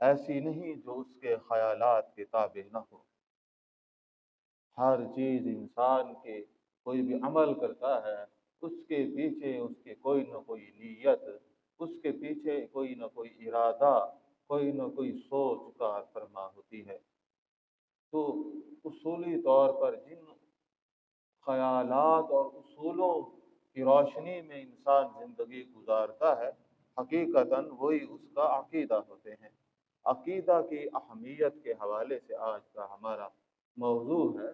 ایسی نہیں جو اس کے خیالات کے تابع نہ ہو۔ ہر چیز انسان کے کوئی بھی عمل کرتا ہے، اس کے پیچھے اس کے کوئی نہ کوئی نیت، اس کے پیچھے کوئی نہ کوئی ارادہ، کوئی نہ کوئی سوچ کار فرما ہوتی ہے۔ تو اصولی طور پر جن خیالات اور اصولوں کی روشنی میں انسان زندگی گزارتا ہے، حقیقتاً وہی اس کا عقیدہ ہوتے ہیں۔ عقیدہ کی اہمیت کے حوالے سے آج کا ہمارا موضوع ہے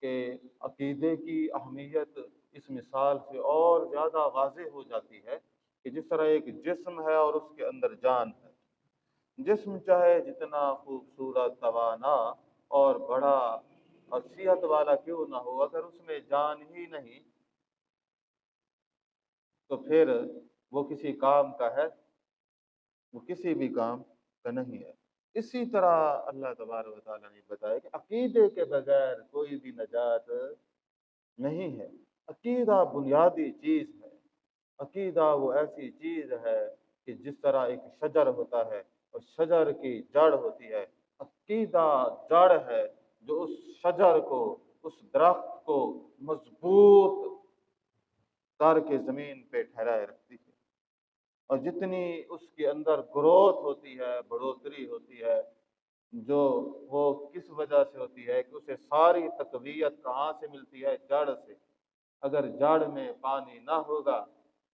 کہ عقیدے کی اہمیت اس مثال سے اور زیادہ واضح ہو جاتی ہے کہ جس طرح ایک جسم ہے اور اس کے اندر جان ہے۔ جسم چاہے جتنا خوبصورت، توانا اور بڑا اور صحت والا کیوں نہ ہو، اگر اس میں جان ہی نہیں تو پھر وہ کسی کام کا ہے؟ وہ کسی بھی کام کا نہیں ہے۔ اسی طرح اللہ تبارک و تعالیٰ نے بتایا کہ عقیدے کے بغیر کوئی بھی نجات نہیں ہے۔ عقیدہ بنیادی چیز ہے۔ عقیدہ وہ ایسی چیز ہے کہ جس طرح ایک شجر ہوتا ہے اور شجر کی جڑ ہوتی ہے، عقیدہ جڑ ہے جو اس شجر کو، اس درخت کو مضبوط کر کے زمین پہ ٹھہرائے رکھتی ہے۔ اور جتنی اس کے اندر گروتھ ہوتی ہے، بڑھوتری ہوتی ہے، جو وہ کس وجہ سے ہوتی ہے کہ اسے ساری تقویت کہاں سے ملتی ہے؟ جڑ سے۔ اگر جڑ میں پانی نہ ہوگا،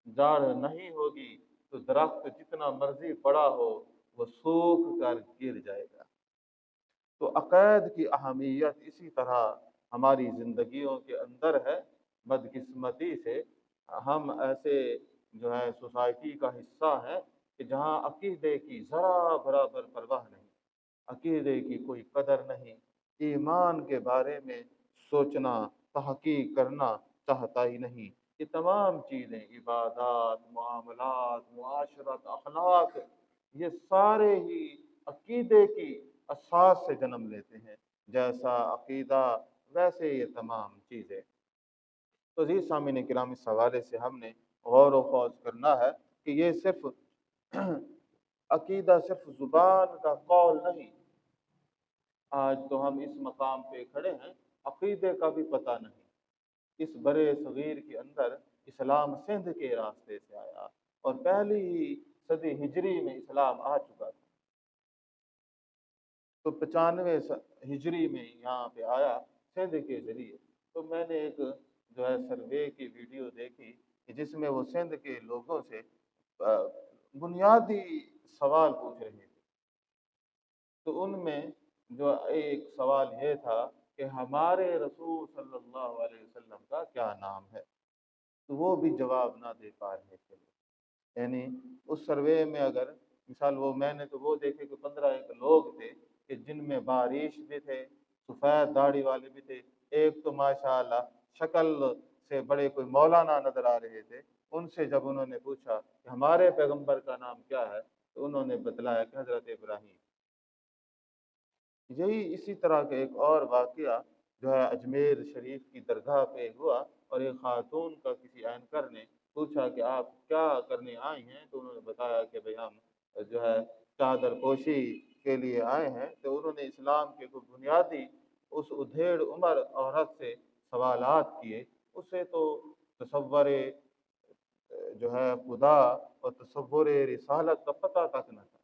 جڑ نہیں ہوگی، تو درخت جتنا مرضی بڑا ہو وہ سوکھ کر گر جائے گا۔ تو عقائد کی اہمیت اسی طرح ہماری زندگیوں کے اندر ہے۔ بدقسمتی سے ہم ایسے جو ہے سوسائٹی کا حصہ ہیں کہ جہاں عقیدے کی ذرا برابر پرواہ نہیں، عقیدے کی کوئی قدر نہیں، ایمان کے بارے میں سوچنا، تحقیق کرنا چاہتا ہی نہیں۔ یہ تمام چیزیں، عبادات، معاملات، معاشرت، اخلاق، یہ سارے ہی عقیدے کی اساس سے جنم لیتے ہیں۔ جیسا عقیدہ ویسے یہ تمام چیزیں۔ تو عزیز سامعین کرام، اس حوالے سے ہم نے غور و خوض کرنا ہے کہ یہ صرف عقیدہ صرف زبان کا قول نہیں۔ آج تو ہم اس مقام پہ کھڑے ہیں، عقیدے کا بھی پتہ نہیں۔ اس برے صغیر کے اندر اسلام سندھ کے راستے سے آیا اور پہلی ہی صدی ہجری میں اسلام آ چکا تھا۔ تو 95 ہجری میں یہاں پہ آیا سندھ کے ذریعے۔ تو میں نے ایک جو ہے سروے کی ویڈیو دیکھی کہ جس میں وہ سندھ کے لوگوں سے بنیادی سوال پوچھ رہے تھے۔ تو ان میں جو ایک سوال یہ تھا کہ ہمارے رسول صلی اللہ علیہ وسلم کا کیا نام ہے؟ تو وہ بھی جواب نہ دے پا رہے تھے۔ یعنی اس سروے میں اگر مثال وہ میں نے تو وہ دیکھے کہ 15 ایک لوگ تھے کہ جن میں بارش بھی تھے، سفید داڑھی والے بھی تھے، ایک تو ماشاءاللہ شکل سے بڑے کوئی مولانا نظر آ رہے تھے۔ ان سے جب انہوں نے پوچھا کہ ہمارے پیغمبر کا نام کیا ہے، تو انہوں نے بتلایا کہ حضرت ابراہیم۔ یہی اسی طرح کا ایک اور واقعہ جو ہے اجمیر شریف کی درگاہ پہ ہوا، اور ایک خاتون کا کسی اینکر نے پوچھا کہ آپ کیا کرنے آئی ہیں؟ تو انہوں نے بتایا کہ بھئی ہم جو ہے چادر پوشی کے لیے آئے ہیں۔ تو انہوں نے اسلام کے کوئی بنیادی اس ادھیڑ عمر عورت سے سوالات کیے۔ اسے تو تصور جو ہے خدا اور تصور رسالت کا پتہ تک نہ تھا۔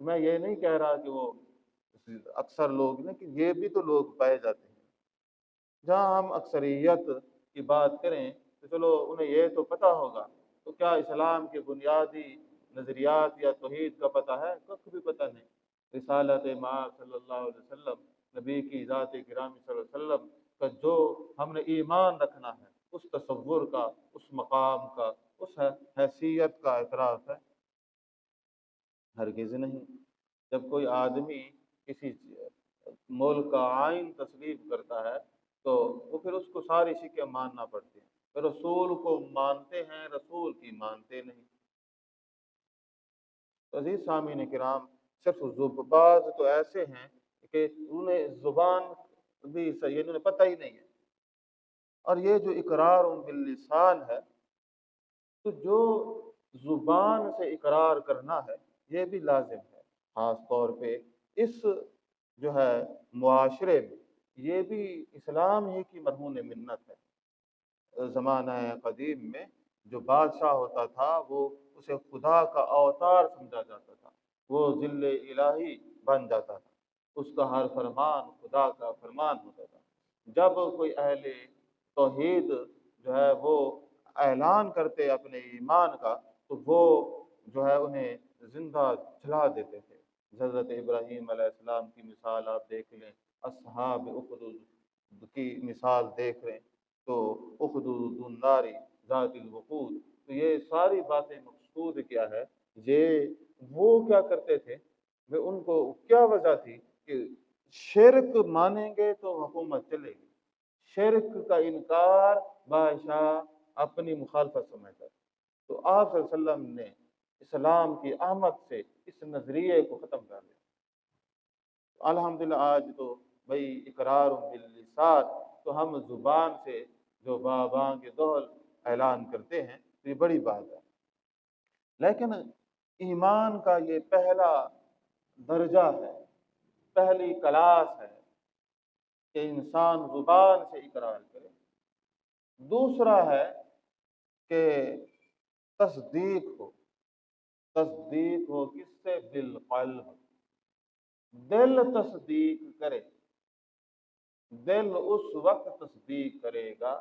میں یہ نہیں کہہ رہا کہ وہ اکثر لوگ نے، کہ یہ بھی تو لوگ پائے جاتے ہیں۔ جہاں ہم اکثریت کی بات کریں تو چلو انہیں یہ تو پتہ ہوگا، تو کیا اسلام کے بنیادی نظریات یا توحید کا پتہ ہے؟ کچھ بھی پتہ نہیں۔ رسالت مآب صلی اللہ علیہ وسلم، نبی کی ذات گرامی صلی اللہ علیہ وسلم کا جو ہم نے ایمان رکھنا ہے، اس تصور کا، اس مقام کا، اس حیثیت کا اعتراف ہے؟ ہرگز نہیں۔ جب کوئی آدمی کسی ملک کا آئین تصویب کرتا ہے تو وہ پھر اس کو ساری شکیں ماننا پڑتی ہیں۔ پھر رسول کو مانتے ہیں، رسول کی مانتے نہیں۔ عزیز سامعین کرام، صرف بعض تو ایسے ہیں کہ انہیں زبان بھی صحیح انہیں پتہ ہی نہیں ہے۔ اور یہ جو اقرار باللسان ہے، تو جو زبان سے اقرار کرنا ہے یہ بھی لازم ہے، خاص طور پہ اس جو ہے معاشرے میں یہ بھی اسلام ہی کی مرہون منت ہے۔ زمانہ قدیم میں جو بادشاہ ہوتا تھا وہ اسے خدا کا اوتار سمجھا جاتا تھا، وہ ذل الہی بن جاتا تھا، اس کا ہر فرمان خدا کا فرمان ہوتا تھا۔ جب کوئی اہل توحید جو ہے وہ اعلان کرتے اپنے ایمان کا تو وہ جو ہے انہیں زندہ جلا دیتے تھے۔ حضرت ابراہیم علیہ السلام کی مثال آپ دیکھ لیں، اصحاب اخدود کی مثال دیکھ لیں تو اخدود الناری ذات الوقود، تو یہ ساری باتیں مقصود کیا ہے، یہ وہ کیا کرتے تھے، وہ ان کو کیا وجہ تھی کہ شرک مانیں گے تو حکومت چلے گی، شرک کا انکار بادشاہ اپنی مخالفت سمجھتا ہے۔ تو آپ صلی اللہ علیہ وسلم نے اسلام کی آمد سے اس نظریے کو ختم کر دیا۔ الحمدللہ آج تو بھائی اقرار باللسان، تو ہم زبان سے جو باباں کے دوہل اعلان کرتے ہیں تو یہ بڑی بات ہے، لیکن ایمان کا یہ پہلا درجہ ہے، پہلی کلاس ہے کہ انسان زبان سے اقرار کرے۔ دوسرا ہے کہ تصدیق ہو، تصدیق ہو کس سے؟ بالقلب، دل تصدیق کرے۔ دل اس وقت تصدیق کرے گا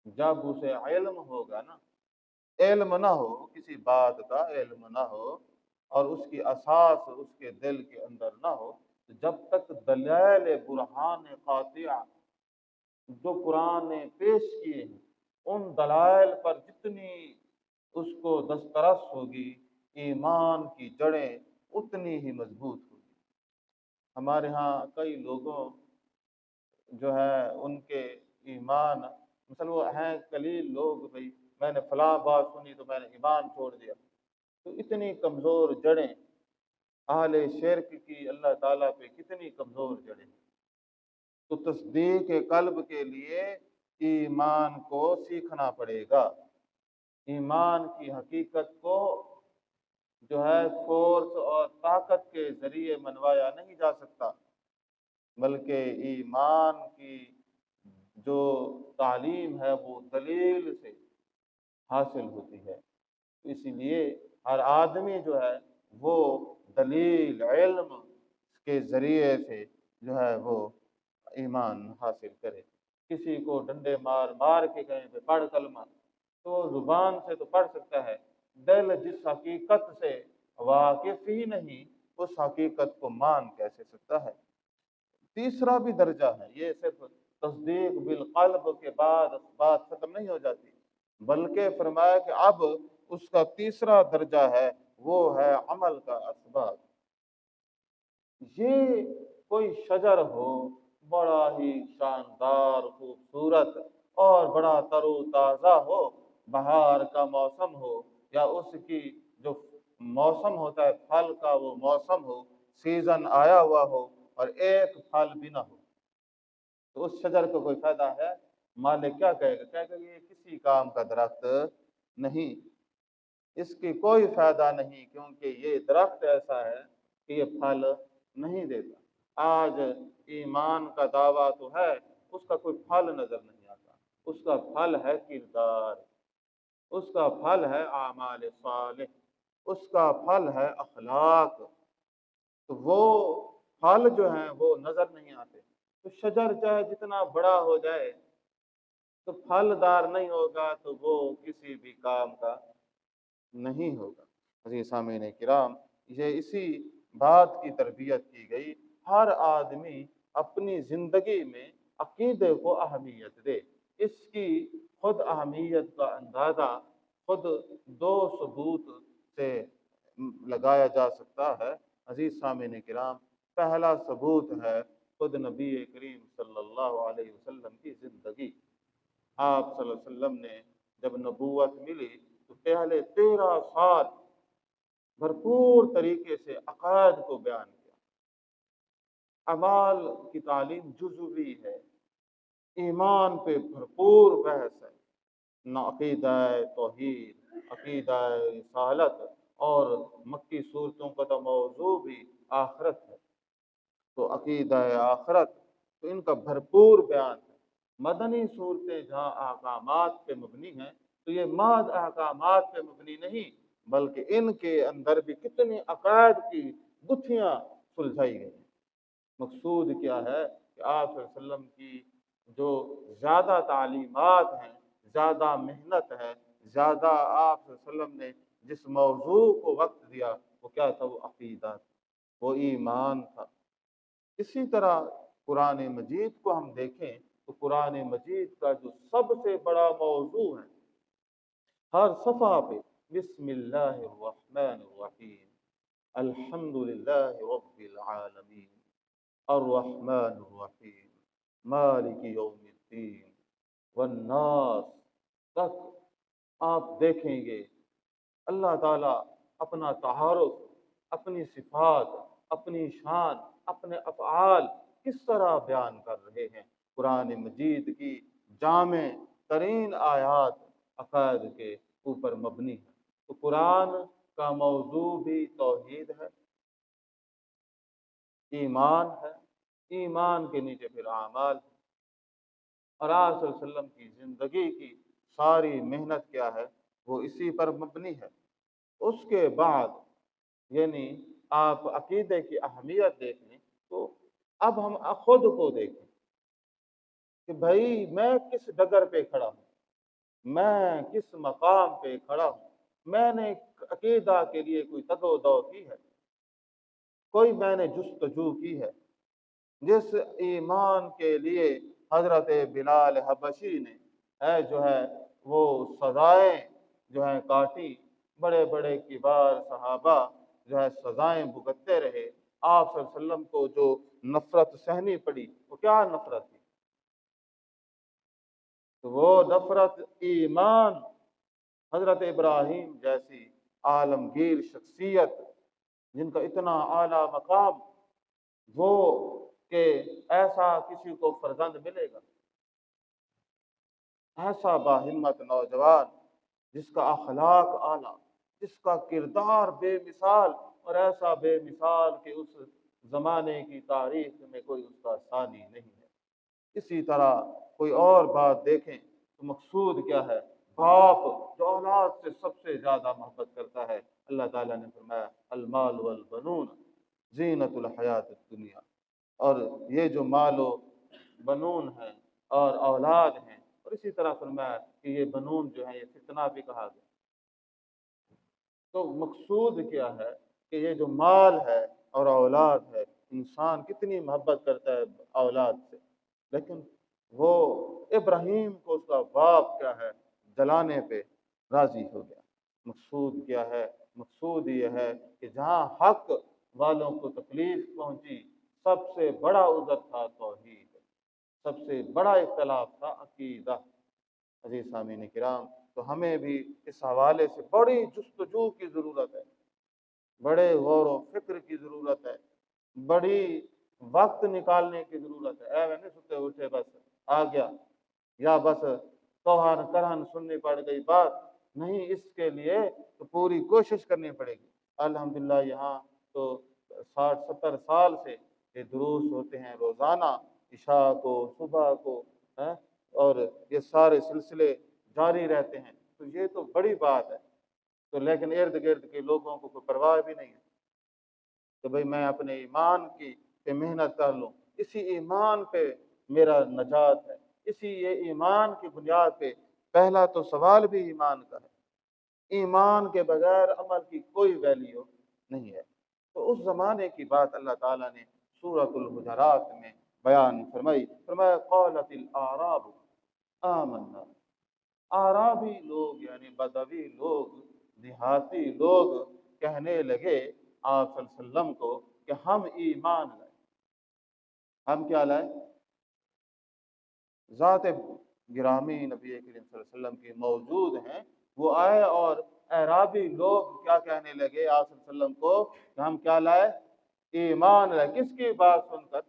جب اسے علم ہوگا نا، علم نہ ہو، کسی بات کا علم نہ ہو اور اس کی اساس اس کے دل کے اندر نہ ہو، جب تک دلائل برہان قاطعہ جو قرآن نے پیش کیے ہیں ان دلائل پر جتنی اس کو دسترس ہوگی، ایمان کی جڑیں اتنی ہی مضبوط ہوگی۔ ہمارے ہاں کئی لوگوں جو ہے ان کے ایمان، مثلا وہ ہیں قلیل لوگ، بھائی میں نے فلاں بات سنی تو میں نے ایمان چھوڑ دیا، تو اتنی کمزور جڑیں اہل شرک کی اللہ تعالیٰ پہ کتنی کمزور جڑیں۔ تو تصدیق قلب کے لیے ایمان کو سیکھنا پڑے گا۔ ایمان کی حقیقت کو جو ہے فورس اور طاقت کے ذریعے منوایا نہیں جا سکتا، بلکہ ایمان کی جو تعلیم ہے وہ دلیل سے حاصل ہوتی ہے۔ اسی لیے ہر آدمی جو ہے وہ دلیل علم کے ذریعے سے جو ہے وہ ایمان حاصل کرے۔ کسی کو ڈنڈے مار مار کے کہیں پہ پڑھ کلمہ، تو زبان سے تو پڑھ سکتا ہے، دل جس حقیقت سے واقف ہی نہیں اس حقیقت کو مان کیسے سکتا ہے۔ تیسرا بھی درجہ ہے، یہ صرف تصدیق بالقلب کے بعد بات ختم نہیں ہو جاتی، بلکہ فرمایا کہ اب اس کا تیسرا درجہ ہے، وہ ہے عمل کا اسباب۔ یہ کوئی شجر ہو بڑا ہی شاندار خوبصورت اور بڑا تر و تازہ ہو، بہار کا موسم ہو یا اس کی جو موسم ہوتا ہے پھل کا وہ موسم ہو، سیزن آیا ہوا ہو اور ایک پھل بھی نہ ہو، تو اس شجر کو کوئی فائدہ ہے؟ مالک کیا کہے گا؟ کہے گا یہ کسی کام کا درخت نہیں، اس کی کوئی فائدہ نہیں، کیونکہ یہ درخت ایسا ہے کہ یہ پھل نہیں دیتا۔ آج ایمان کا دعویٰ تو ہے، اس کا کوئی پھل نظر نہیں آتا، اس کا پھل ہے کردار، اس کا پھل ہے اعمال صالح، اس کا پھل ہے اخلاق، تو وہ پھل جو ہیں وہ نظر نہیں آتے۔ تو شجر چاہے جتنا بڑا ہو جائے تو پھل دار نہیں ہوگا تو وہ کسی بھی کام کا نہیں ہوگا۔ عزیز سامعین کرام، یہ اسی بات کی تربیت کی گئی، ہر آدمی اپنی زندگی میں عقیدے کو اہمیت دے۔ اس کی خود اہمیت کا اندازہ خود دو ثبوت سے لگایا جا سکتا ہے۔ عزیز سامعین کرام، پہلا ثبوت ہے خود نبی کریم صلی اللہ علیہ وسلم کی زندگی۔ آپ صلی اللہ علیہ وسلم نے جب نبوت ملی تو پہلے 13 سال بھرپور طریقے سے عقائد کو بیان کیا۔ اعمال کی تعلیم جزوی ہے، ایمان پہ بھرپور بحث ہے، نہ عقیدہ توحید، عقیدہ رسالت اور مکی صورتوں کا تو موضوع بھی آخرت ہے، تو عقیدہ آخرت تو ان کا بھرپور بیان ہے۔ مدنی صورتیں جہاں احکامات پہ مبنی ہیں تو یہ محض احکامات پہ مبنی نہیں، بلکہ ان کے اندر بھی کتنی عقائد کی گتھیاں سلجھائی گئی ہیں۔ مقصود کیا ہے کہ آپ صلی اللہ علیہ وسلم کی جو زیادہ تعلیمات ہیں، زیادہ محنت ہے، زیادہ آپ صلی اللہ علیہ وسلم نے جس موضوع کو وقت دیا وہ کیا تھا؟ وہ عقیدہ، وہ ایمان تھا۔ اسی طرح قرآن مجید کو ہم دیکھیں تو قرآن مجید کا جو سب سے بڑا موضوع ہے ہر صفحہ پہ بسم اللہ الرحمن الرحیم، الحمد للہ رب العالمین، الرحمن الرحیم، مالک یوم الدین، والناس تک آپ دیکھیں گے اللہ تعالیٰ اپنا تعارف، اپنی صفات، اپنی شان، اپنے افعال کس طرح بیان کر رہے ہیں۔ قرآن مجید کی جامع ترین آیات عقائد کے اوپر مبنی ہے۔ تو قرآن کا موضوع بھی توحید ہے، ایمان ہے، ایمان کے نیچے پھر اعمال ہے، اور آپ صلی اللہ علیہ وسلم کی زندگی کی ساری محنت کیا ہے؟ وہ اسی پر مبنی ہے۔ اس کے بعد یعنی آپ عقیدے کی اہمیت دیکھ لیں تو اب ہم خود کو دیکھیں کہ بھائی میں کس ڈگر پہ کھڑا ہوں، میں کس مقام پہ کھڑا ہوں، میں نے عقیدہ کے لیے کوئی تگ و دو کی ہے، کوئی میں نے جستجو کی ہے؟ جس ایمان کے لیے حضرت بلال حبشی نے جو ہے وہ سزائیں جو ہیں کاٹی، بڑے بڑے کبار صحابہ جو ہے سزائیں بھگتتے رہے، آپ صلی اللہ علیہ وسلم کو جو نفرت سہنی پڑی وہ کیا نفرت تھی؟ تو وہ نفرت ایمان، حضرت ابراہیم جیسی عالمگیر شخصیت جن کا اتنا اعلیٰ مقام، وہ کہ ایسا کسی کو فرزند ملے گا، ایسا باہمت نوجوان جس کا اخلاق اعلیٰ، جس کا کردار بے مثال، اور ایسا بے مثال کہ اس زمانے کی تاریخ میں کوئی اس کا ثانی نہیں ہے۔ اسی طرح کوئی اور بات دیکھیں تو مقصود کیا ہے؟ باپ جو اولاد سے سب سے زیادہ محبت کرتا ہے، اللہ تعالیٰ نے فرمایا المال والبنون زینت الحیات الدنیا، اور یہ جو مال و بنون ہیں اور اولاد ہیں، اور اسی طرح فرمایا کہ یہ بنون جو ہے یہ فتنہ بھی کہا گیا۔ تو مقصود کیا ہے کہ یہ جو مال ہے اور اولاد ہے، انسان کتنی محبت کرتا ہے اولاد سے، لیکن وہ ابراہیم کو اس کا باپ کیا ہے جلانے پہ راضی ہو گیا۔ مقصود کیا ہے؟ مقصود یہ ہے کہ جہاں حق والوں کو تکلیف پہنچی، سب سے بڑا عذر تھا توحید، سب سے بڑا اختلاف تھا عقیدہ۔ عزیز سامعین کرام، تو ہمیں بھی اس حوالے سے بڑی جستجو کی ضرورت ہے، بڑے غور و فکر کی ضرورت ہے، بڑی وقت نکالنے کی ضرورت ہے۔ میں نہیں ستے اٹھے بس آ گیا، یا بس توہن کرہن سننی پڑ گئی بات نہیں، اس کے لیے تو پوری کوشش کرنی پڑے گی۔ الحمدللہ یہاں تو 60-70 سال سے یہ دروس ہوتے ہیں روزانہ، عشاء کو، صبح کو، اور یہ سارے سلسلے جاری رہتے ہیں، تو یہ تو بڑی بات ہے۔ تو لیکن ارد گرد کے لوگوں کو کوئی پرواہ بھی نہیں ہے کہ بھئی میں اپنے ایمان کی پہ محنت کر لوں، اسی ایمان پہ میرا نجات ہے، اسی یہ ایمان کی بنیاد پہ۔ پہلا تو سوال بھی ایمان کا ہے، ایمان کے بغیر عمل کی کوئی ویلیو نہیں ہے۔ تو اس زمانے کی بات اللہ تعالیٰ نے سورۃ الحجرات میں بیان فرمایا قالت الاعراب آمنا، اعرابی لوگ یعنی بدوی لوگ، دیہاتی لوگ کہنے لگے آپ صلی اللہ علیہ وسلم کو کہ ہم ایمان لائے۔ ہم کیا لائے؟ ذات گرامی نبی کریم صلی اللہ علیہ وسلم کی موجود ہیں، وہ آئے اور اعرابی لوگ کیا کہنے لگے آپ صلی اللہ علیہ وسلم کو کہ ہم کیا لائے؟ ایمان لائے۔ کس کی بات سن کر؟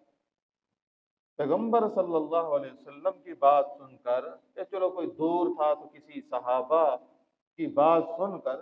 پیغمبر صلی اللہ علیہ وسلم کی بات سن کر، یا چلو کوئی دور تھا تو کسی صحابہ کی بات سن کر،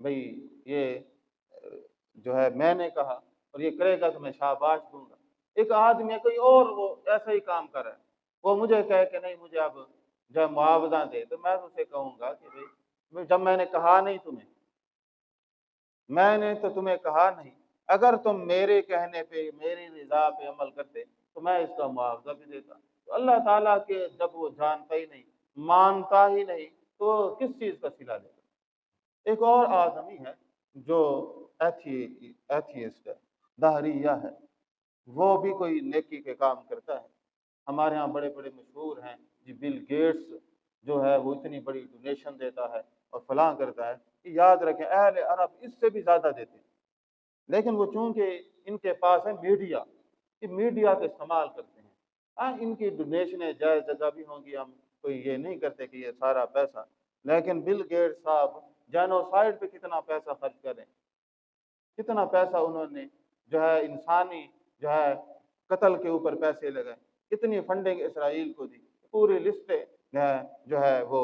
بھئی یہ جو ہے میں نے کہا اور یہ کرے گا تو میں شاباش دوں گا۔ ایک آدمی ہے کوئی اور وہ ایسا ہی کام کر رہا ہے، وہ مجھے کہے کہ نہیں مجھے اب جو معاوضہ دے، تو میں اسے کہوں گا کہ بھئی جب میں نے کہا نہیں تمہیں، میں نے تو تمہیں کہا نہیں، اگر تم میرے کہنے پہ میری رضا پہ عمل کرتے تو میں اس کا معاوضہ بھی دیتا۔ تو اللہ تعالیٰ کے جب وہ جانتا ہی نہیں، مانتا ہی نہیں، تو کس چیز کا صلہ لے گا؟ ایک اور آدمی ہے جو ایتھیسٹ ہے، دہریہ ہے، وہ بھی کوئی نیکی کے کام کرتا ہے۔ ہمارے ہاں بڑے بڑے مشہور ہیں جی، بل گیٹس جو ہے وہ اتنی بڑی ڈونیشن دیتا ہے اور فلاں کرتا ہے کہ یاد رکھیں اہل عرب اس سے بھی زیادہ دیتے ہیں، لیکن وہ چونکہ ان کے پاس ہے میڈیا، کہ میڈیا کا استعمال کرتے ہیں۔ ان کی ڈونیشنیں جائز جگہ بھی ہوں گی، ہم کوئی یہ نہیں کرتے کہ یہ سارا پیسہ، لیکن بل گیٹس صاحب جینوسائیڈ پہ کتنا پیسہ خرچ کریں، کتنا پیسہ انہوں نے جو ہے انسانی جو ہے قتل کے اوپر پیسے لگائے، کتنی فنڈنگ اسرائیل کو دی، پوری لسٹ جو ہے وہ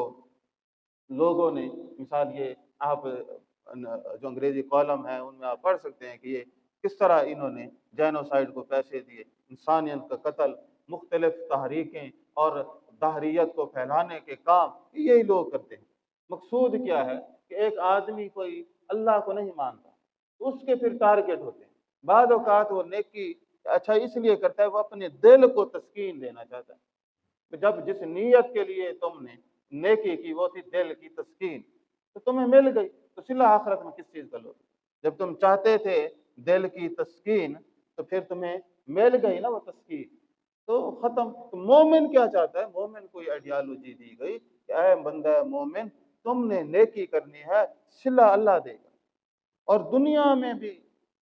لوگوں نے، مثال یہ آپ جو انگریزی کالم ہے ان میں آپ پڑھ سکتے ہیں کہ یہ کس طرح انہوں نے جینوسائیڈ کو پیسے دیے، انسانیت کا قتل، مختلف تحریکیں اور دہریت کو پھیلانے کے کام یہی لوگ کرتے ہیں۔ مقصود کیا ہے کہ ایک آدمی کوئی اللہ کو نہیں مانتا، اس کے پھر ٹارگٹ ہوتے ہیں۔ بعض اوقات وہ نیکی اچھا اس لیے کرتا ہے، وہ اپنے دل کو تسکین دینا چاہتا ہے۔ جب جس نیت کے لیے تم نے نیکی کی وہ تھی دل کی تسکین، تو تمہیں مل گئی، تو صلہ آخرت میں کس چیز کا لوگ؟ جب تم چاہتے تھے دل کی تسکین تو پھر تمہیں مل گئی نا وہ تسکین، تو ختم۔ تو مومن کیا چاہتا ہے؟ مومن کو یہ آئیڈیالوجی دی گئی کہ اے بندہ مومن، تم نے نیکی کرنی ہے، صلہ اللہ دے گا، اور دنیا میں بھی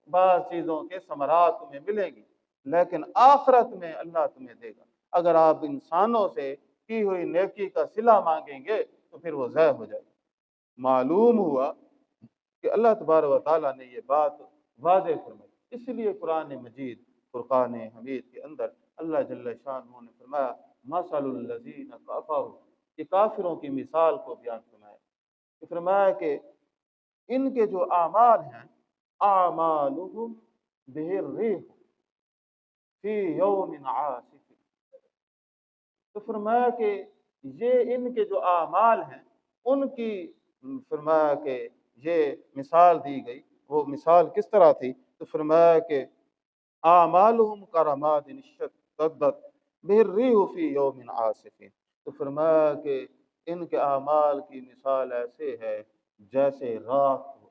بعض چیزوں کے ثمرات تمہیں ملیں گی، لیکن آخرت میں اللہ تمہیں دے گا۔ اگر آپ انسانوں سے کی ہوئی نیکی کا صلہ مانگیں گے تو پھر وہ ضائع ہو جائے گا۔ معلوم ہوا کہ اللہ تبارک و تعالیٰ نے یہ بات واضح فرمائی، اس لیے قرآن مجید فرقان حمید کے اندر اللہ جل شانہ نے فرمایا مثل الذین کفروا، کہ کافروں کی مثال کو بیان فرمایا، کہ فرمایا کہ ان کے جو اعمال ہیں، اعمالهم بہالریح فی یوم عاصف، تو فرمایا کہ یہ ان کے جو اعمال ہیں ان کی فرمایا کہ یہ مثال دی گئی، وہ مثال کس طرح تھی؟ تو فرمایا کہ اعمالهم کرماد اشتدت به الريح فی یوم عاصف، تو فرمایا کہ ان کے اعمال کی مثال ایسے ہے جیسے راکھ ہو،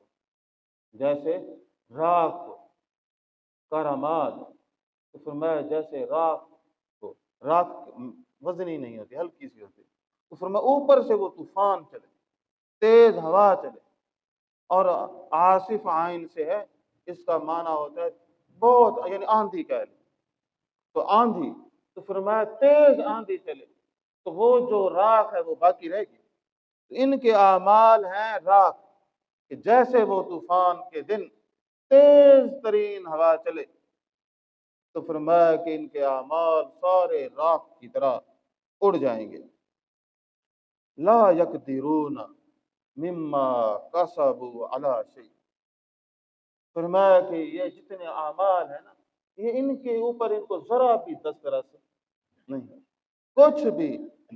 جیسے راکھ ہو، کرماد، تو فرمایا جیسے راکھ ہو، راکھ وزنی نہیں ہوتی، ہلکی سی ہوتی، تو فرمایا اوپر سے وہ طوفان چلے، تیز ہوا چلے، اور عاصف عین سے ہے، اس کا معنی ہوتا ہے بہت، یعنی آندھی کہہ لیں تو آندھی، تو فرمایا تیز آندھی چلے تو وہ جو راکھ ہے وہ باقی رہے گی۔ ان کے اعمال ہیں راکھ، کہ جیسے وہ طوفان کے دن تیز ترین ہوا چلے، تو فرمایا کہ ان کے اعمال سارے راکھ کی طرح اڑ جائیں گے۔ لا یقدرون مما کسبوا علی شیء، فرمایا کہ یہ جتنے اعمال ہیں نا، یہ ان کے اوپر ان کو ذرا بھی دسترس نہیں ہے، کچھ بھی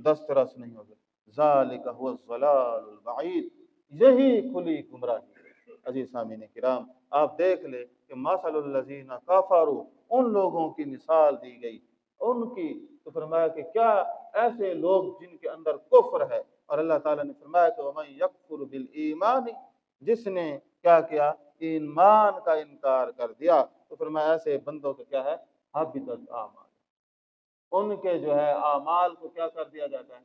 دسترس نہیں ہوگا۔ ذالک هو الضلال البعید، یہی کھلی گمراہی ہے۔ عزیز سامعین کرام، آپ دیکھ لیں کہ مثل الذین کفروا، ان لوگوں کی مثال دی گئی ان کی، تو فرمایا کہ کیا ایسے لوگ جن کے اندر کفر ہے، اور اللہ تعالیٰ نے فرمایا کہ ومن یکفر بالایمان، جس نے کیا کیا؟ ایمان کا انکار کر دیا، تو فرمایا ایسے بندوں کا کیا ہے؟ حبطت اعمال، ان کے جو ہے اعمال کو کیا کر دیا جاتا ہے؟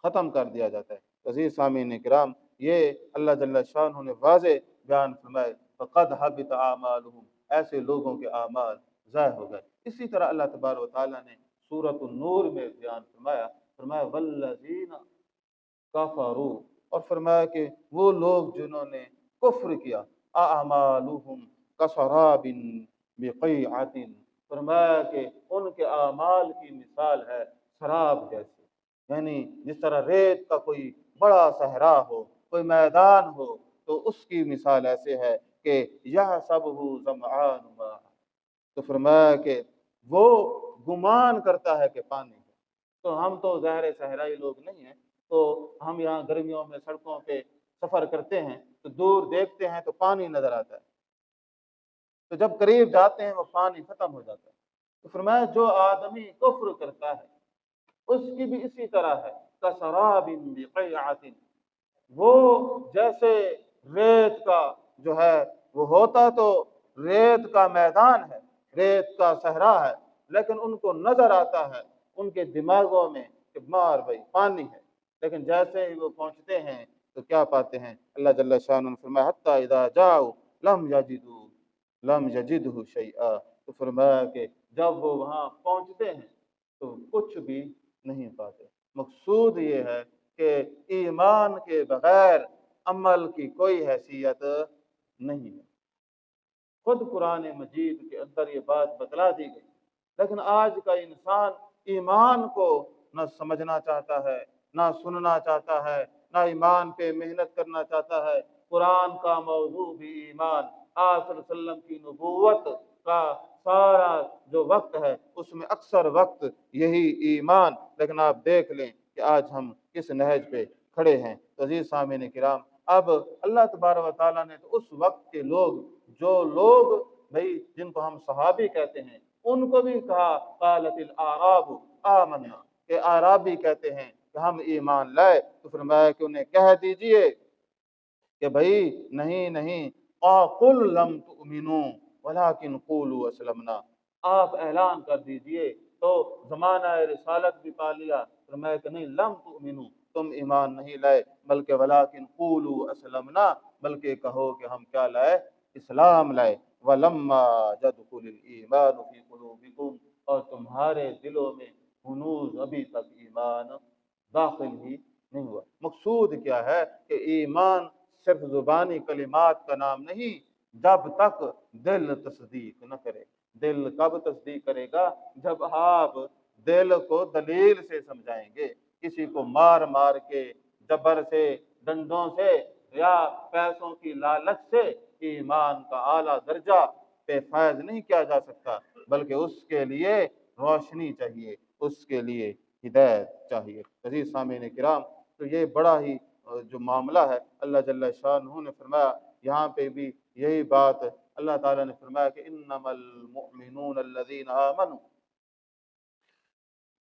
ختم کر دیا جاتا ہے۔ عزیز سامعین کرام، یہ اللہ جل شانہ نے واضح بیان فرمائے فقد حبط اعمالهم، ایسے لوگوں کے اعمال ضائع ہو گئے۔ اسی طرح اللہ تبارک و تعالیٰ نے سورۃ النور میں بیان فرمایا والذین کفروا، اور فرمایا کہ وہ لوگ جنہوں نے کفر کیا، اعمالهم کسراب بقیعۃ، فرمایا کہ ان کے اعمال کی مثال ہے سراب جیسی، یعنی جس طرح ریت کا کوئی بڑا صحرا ہو، کوئی میدان ہو، تو اس کی مثال ایسے ہے کہ یہ سب ظمآن ماء، تو فرمایا کہ وہ گمان کرتا ہے کہ پانی ہے۔ تو ہم تو ظاہر صحرائی لوگ نہیں ہیں، تو ہم یہاں گرمیوں میں سڑکوں پہ سفر کرتے ہیں تو دور دیکھتے ہیں تو پانی نظر آتا ہے، تو جب قریب جاتے ہیں وہ پانی ختم ہو جاتا ہے۔ تو فرمایا جو آدمی کفر کرتا ہے اس کی بھی اسی طرح ہے، کسراب بقیعۃ، وہ جیسے ریت کا جو ہے وہ ہوتا تو ریت کا میدان ہے، ریت کا صحرا ہے، لیکن ان کو نظر آتا ہے ان کے دماغوں میں کہ مار بھائی پانی ہے، لیکن جیسے ہی وہ پہنچتے ہیں تو کیا پاتے ہیں؟ اللہ جل شانہ نے فرمایا حتی اذا جاؤ لم یجدہ شیئا، تو فرمایا کہ جب وہ وہاں پہنچتے ہیں تو کچھ بھی نہیں پاتے۔ مقصود یہ ہے کہ ایمان کے بغیر عمل کی کوئی حیثیت نہیں ہے۔ خود قرآن مجید کے اندر یہ بات بتلا دی گئی، لیکن آج کا انسان ایمان کو نہ سمجھنا چاہتا ہے، نہ سننا چاہتا ہے، نہ ایمان پہ محنت کرنا چاہتا ہے۔ قرآن کا موضوع بھی ایمان، آپ صلی اللہ علیہ وسلم کی نبوت کا سارا جو وقت ہے اس میں اکثر وقت یہی ایمان، لیکن آپ دیکھ لیں کہ آج ہم کس نہج پہ کھڑے ہیں۔ تو عزیز سامعین کرام، اب اللہ تبارک و تعالیٰ نے تو اس وقت کے لوگ، جو لوگ بھائی جن کو ہم صحابی کہتے ہیں، ان کو بھی کہا قالت الاعراب آمنا، کہ اعرابی کہتے ہیں کہ ہم ایمان لائے، تو فرمایا کہ انہیں کہہ دیجئے کہ بھائی نہیں نہیں، قل لم تؤمنوا ولکن قولوا اسلمنا، آپ اعلان کر دیجئے تو زمانہ رسالت بھی پا لیا۔ فرمایا کہ نہیں، لم تؤمنوا، تم ایمان نہیں لائے، بلکہ ولکن قولوا اسلمنا، بلکہ کہو کہ ہم کیا لائے؟ اسلام لائے۔ ولما يدخل الايمان في قلوبكم، اور تمہارے دلوں میں ہنوز ابھی تک ایمان داخل ہی نہیں ہوا۔ مقصود کیا ہے کہ ایمان صرف زبانی کلمات کا نام نہیں، جب تک دل تصدیق نہ کرے۔ دل کب تصدیق کرے گا؟ جب آپ دل کو دلیل سے سمجھائیں گے، کسی کو مار مار کے، جبر سے، ڈنڈوں سے یا پیسوں کی لالچ سے ایمان کا اعلیٰ درجہ پہ فائز نہیں کیا جا سکتا، بلکہ اس کے لیے روشنی چاہیے، اس کے لیے ہدایت چاہیے۔ عزیز سامعین کرام، تو یہ بڑا ہی جو معاملہ ہے، اللہ جل شانہ نے فرمایا یہاں پہ بھی یہی بات اللہ تعالیٰ نے فرمایا کہ انما المؤمنون الذین آمنوا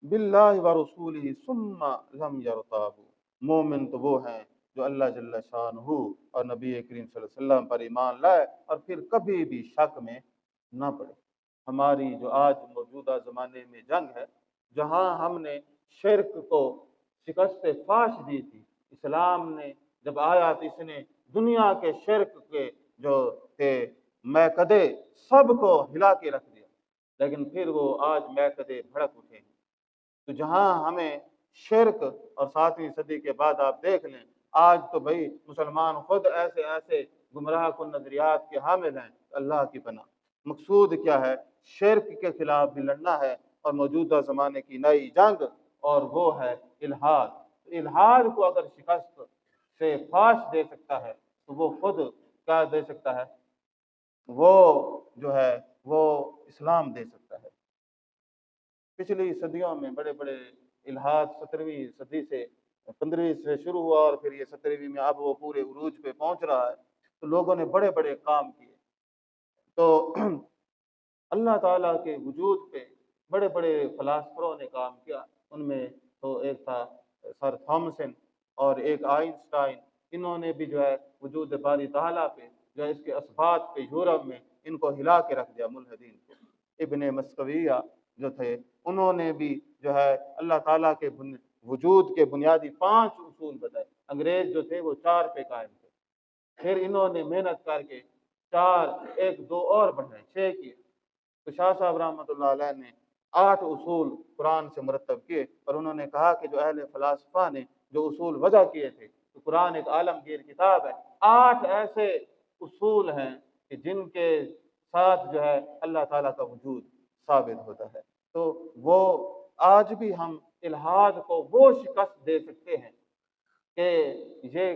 باللہ ورسولہ ثم لم یرتابوا، مومن تو وہ ہیں جو اللہ جل شانہ اور نبی کریم صلی اللہ علیہ وسلم پر ایمان لائے اور پھر کبھی بھی شک میں نہ پڑے۔ ہماری جو آج موجودہ زمانے میں جنگ ہے، جہاں ہم نے شرک کو شکست فاش دی تھی، اسلام نے جب آیا تو اس نے دنیا کے شرک کے جو تھے میکدے سب کو ہلا کے رکھ دیا، لیکن پھر وہ آج میکدے بھڑک اٹھے ہیں۔ تو جہاں ہمیں شرک، اور 7ویں صدی کے بعد آپ دیکھ لیں آج تو بھائی مسلمان خود ایسے ایسے گمراہ کن نظریات کے حامل ہیں، اللہ کی پناہ۔ مقصود کیا ہے؟ شرک کے خلاف بھی لڑنا ہے، اور موجودہ زمانے کی نئی جنگ، اور وہ ہے الحاد۔ الحاد کو اگر شکست سے فاش دے سکتا ہے تو وہ خود کیا دے سکتا ہے؟ وہ جو ہے وہ اسلام دے سکتا ہے۔ پچھلی صدیوں میں بڑے بڑے الحاد 17ویں صدی سے 15ویں سے شروع ہوا، اور پھر یہ 17ویں میں اب وہ پورے عروج پہ پہنچ رہا ہے۔ تو لوگوں نے بڑے بڑے کام کیے، تو اللہ تعالیٰ کے وجود پہ بڑے بڑے فلاسفروں نے کام کیا۔ ان میں تو ایک تھا سر تھامسن اور ایک آئنسٹائن، انہوں نے بھی جو ہے وجود باری تعالیٰ پہ جو ہے اس کے اثبات پہ یورپ میں ان کو ہلا کے رکھ دیا ملحدین کو۔ ابن مسکویہ جو تھے انہوں نے بھی جو ہے اللہ تعالیٰ کے وجود کے بنیادی 5 اصول بتائے۔ انگریز جو تھے وہ 4 پہ قائم تھے، پھر انہوں نے محنت کر کے 4 1 2 اور بڑھائے، 6 کیے۔ تو شاہ صاحب رحمۃ اللہ علیہ نے 8 اصول قرآن سے مرتب کیے، اور انہوں نے کہا کہ جو اہل فلاسفہ نے جو اصول وضع کیے تھے، تو قرآن ایک عالمگیر کتاب ہے، 8 ایسے اصول ہیں کہ جن کے ساتھ جو ہے اللہ تعالیٰ کا وجود ثابت ہوتا ہے۔ تو وہ آج بھی ہم الحاد کو وہ شکست دے سکتے ہیں کہ یہ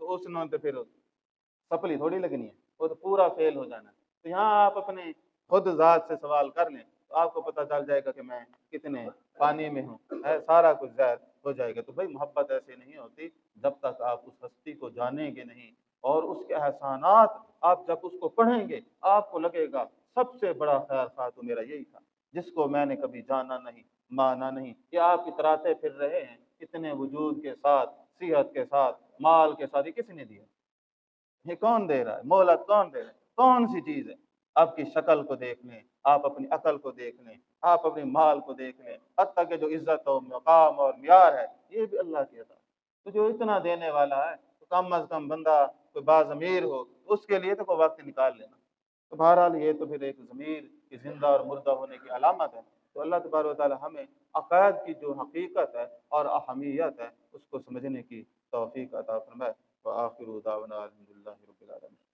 تو اس نے تو پھر سپلی تھوڑی لگنی ہے، وہ تو پورا فیل ہو جانا ہے۔ تو یہاں آپ اپنے خود ذات سے سوال کر لیں تو آپ کو پتہ چل جائے گا کہ میں کتنے پانی میں ہوں، سارا کچھ ظاہر ہو جائے گا۔ تو بھائی محبت ایسے نہیں ہوتی جب تک آپ اس ہستی کو جانیں گے نہیں، اور اس کے احسانات آپ جب اس کو پڑھیں گے آپ کو لگے گا سب سے بڑا خیر خواہ تو میرا یہی تھا، جس کو میں نے کبھی جانا نہیں، مانا نہیں۔ کہ آپ اتراتے پھر رہے ہیں اتنے وجود کے ساتھ، صحت کے ساتھ، مال کے ساتھ، یہ کس نے دیا؟ یہ کون دے رہا ہے؟ مہلت کون دے رہا ہے؟ کون سی چیز ہے؟ آپ کی شکل کو دیکھ لیں، آپ اپنی عقل کو دیکھ لیں، آپ اپنے مال کو دیکھ لیں، حتیٰ کہ جو عزت و مقام اور معیار ہے یہ بھی اللہ کی عطا ہے۔ تو جو اتنا دینے والا ہے تو کم از کم بندہ کوئی باضمیر ہو اس کے لیے تو کوئی وقت نکال لینا۔ تو بہرحال یہ تو پھر ایک ضمیر کی زندہ اور مردہ ہونے کی علامت ہے۔ تو اللہ تبارک و تعالی ہمیں عقائد کی جو حقیقت ہے اور اہمیت ہے اس کو سمجھنے کی توفیق عطا فرمائے۔ وآخر دعوانا الحمد للہ رب العالمین۔